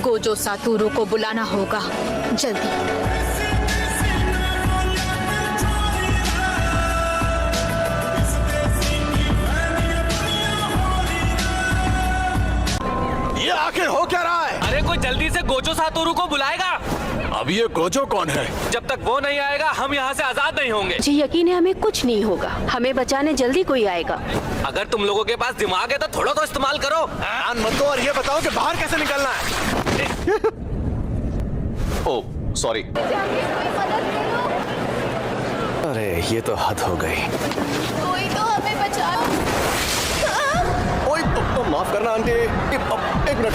Gojo Satoru को बुलाना होगा जल्दी। ये आखिर हो क्या रहा है? अरे कोई जल्दी से गोजो सातोरू को बुलाएगा। अब ये गोजो कौन है? जब तक वो नहीं आएगा हम यहाँ से आजाद नहीं होंगे। मुझे यकीन है हमें कुछ नहीं होगा, हमें बचाने जल्दी कोई आएगा। अगर तुम लोगों के पास दिमाग है तो थोड़ा तो इस्तेमाल करो। ध्यान मत दो और ये बताओ कि बाहर कैसे निकलना है। Oh sorry. अरे ये तो हद हो गई। कोई तो हमें बचाओ। ओए तो माफ करना आंटी। एक मिनट।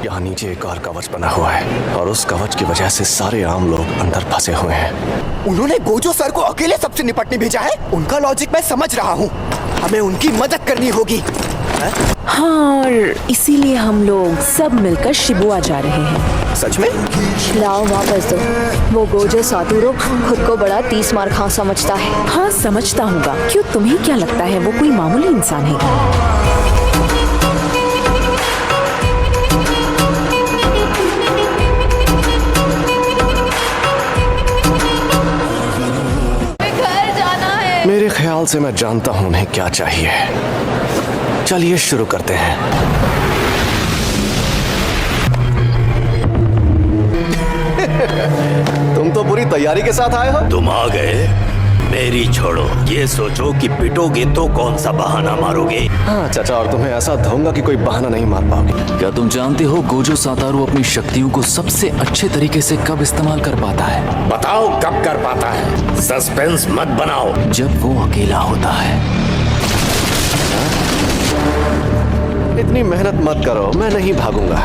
यहाँ नीचे एक और कवच बना हुआ है और उस कवच की वजह से सारे आम लोग अंदर फंसे हुए हैं। उन्होंने गोजो सर को अकेले सबसे निपटने भेजा है। उनका लॉजिक मैं समझ रहा हूँ, हमें उनकी मदद करनी होगी। हाँ, और इसीलिए हम लोग सब मिलकर शिबुआ जा रहे हैं। सच में? लाओ वापस दो। वो गोजो सातोरू खुद को बड़ा 30 मार खां समझता है। हाँ समझता होगा। क्यों, तुम्हें क्या लगता है वो कोई मामूली इंसान है? मेरे ख्याल से मैं जानता हूँ उन्हें क्या चाहिए। चलिए शुरू करते हैं। तुम तो पूरी तैयारी के साथ आए हो। तुम आ गए, मेरी छोड़ो। ये सोचो कि पिटोगे तो कौन सा बहाना मारोगे। हाँ चाचा, और तुम्हें ऐसा दूंगा कि कोई बहाना नहीं मार पाओगे। क्या तुम जानते हो गोजो सातोरू अपनी शक्तियों को सबसे अच्छे तरीके से कब इस्तेमाल कर पाता है? बताओ कब कर पाता है। सस्पेंस मत बनाओ। जब वो अकेला होता है। इतनी मेहनत मत करो, मैं नहीं भागूंगा।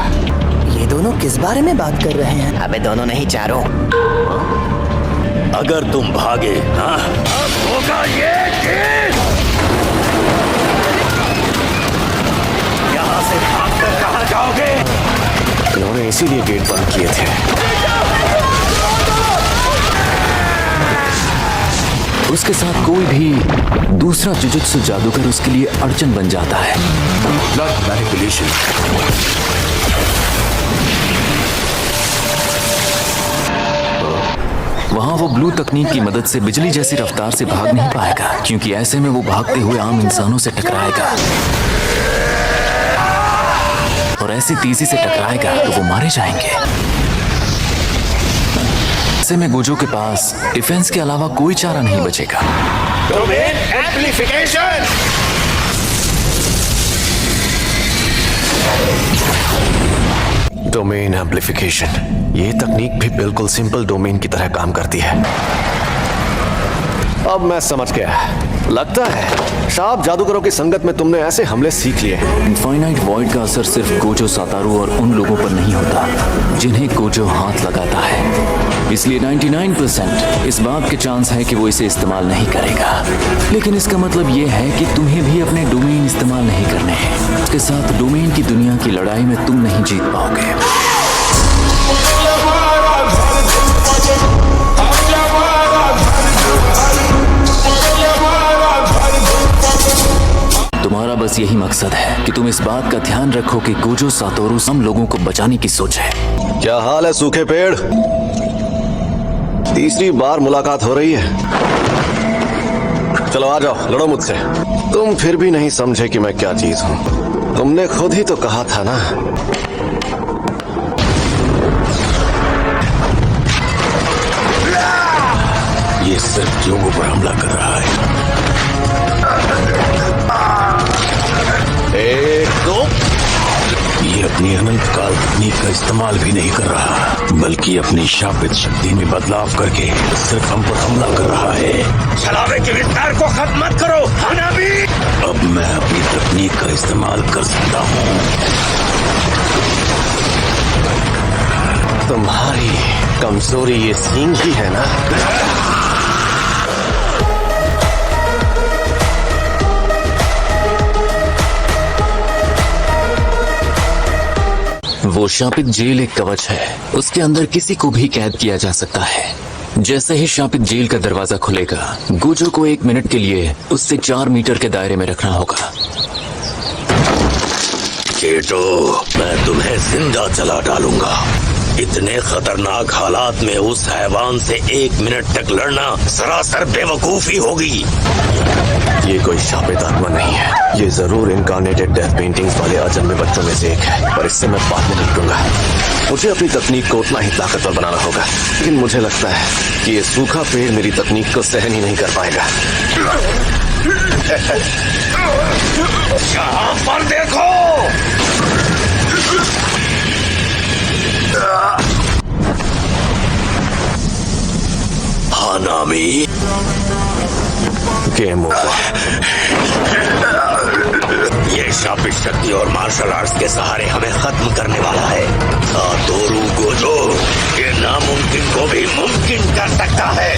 ये दोनों किस बारे में बात कर रहे हैं? अबे दोनों नहीं, चारों। अगर तुम भागे, हाँ, अब होगा ये खेल। यहाँ से भागकर कहाँ जाओगे? इन्होंने इसीलिए गेट बंद किए थे। उसके साथ कोई भी दूसरा जुजुत्सु जादूगर उसके लिए अड़चन बन जाता है। Blood manipulation. वहाँ वो ब्लू तकनीक की मदद से बिजली जैसी रफ्तार से भाग नहीं पाएगा, क्योंकि ऐसे में वो भागते हुए आम इंसानों से टकराएगा और ऐसी तेजी से टकराएगा तो वो मारे जाएंगे। ऐसे में गोजो के पास डिफेंस के अलावा कोई चारा नहीं बचेगा। Domain amplification. डोमेन एम्प्लीफिकेशन, ये तकनीक भी बिल्कुल सिंपल डोमेन की तरह काम करती है। अब मैं समझ गया। लगता है शार्प जादूगरों की संगत में तुमने ऐसे हमले सीख लिए। इनफाइनाइट वॉइड का असर सिर्फ गोजो सातोरू और उन लोगों पर नहीं होता जिन्हें गोजो हाथ लगाता है। इसलिए 99% इस बात के चांस है कि वो इसे इस्तेमाल नहीं करेगा। लेकिन इसका मतलब ये है कि तुम्हें भी अपने डोमेन इस्तेमाल नहीं करने हैं। उसके साथ डोमेन की दुनिया की लड़ाई में तुम नहीं जीत पाओगे। तुम्हारा बस यही मकसद है कि तुम इस बात का ध्यान रखो कि गोजो सातोरू हम लोगों को बचाने की सोच है। क्या हाल है सूखे पेड़? तीसरी बार मुलाकात हो रही है। चलो आ जाओ, लड़ो मुझसे। तुम फिर भी नहीं समझे कि मैं क्या चीज हूँ। तुमने खुद ही तो कहा था ना। ये सिर्फ जोगो पर हमला कर रहा है। एक दो। ये अपनी अनंत काल तकनीक का इस्तेमाल भी नहीं कर रहा, बल्कि अपनी शापित शक्ति में बदलाव करके सिर्फ हम पर हमला कर रहा है। छलावे के विस्तार को खत्म मत करो, हानाबी। अब मैं अपनी तकनीक का इस्तेमाल कर सकता हूँ। तुम्हारी कमजोरी ये सींग ही है ना? वो शापित जेल एक कवच है, उसके अंदर किसी को भी कैद किया जा सकता है। जैसे ही शापित जेल का दरवाजा खुलेगा, गोजो को 1 मिनट के लिए उससे 4 मीटर के दायरे में रखना होगा। केटो, मैं तुम्हें जिंदा जला डालूंगा। इतने खतरनाक हालात में उस हैवान से 1 मिनट तक लड़ना सरासर बेवकूफी होगी। ये कोई शापित आत्मा नहीं है। ये जरूर इनकार्नेटेड डेथ पेंटिंग्स वाले अजन्मे बच्चों में से एक है, पर इससे मैं बाद में निपटूंगा। मुझे अपनी तकनीक को उतना ही ताकतवर बनाना होगा, लेकिन मुझे लगता है कि ये सूखा पेड़ मेरी तकनीक को सहन ही नहीं कर पाएगा। यहाँ पर देखो। हाँ नामी, गेम ओवर। ये शापित शक्ति और मार्शल आर्ट्स के सहारे हमें खत्म करने वाला है। सातोरू गोजो ये नामुमकिन को भी मुमकिन कर सकता है।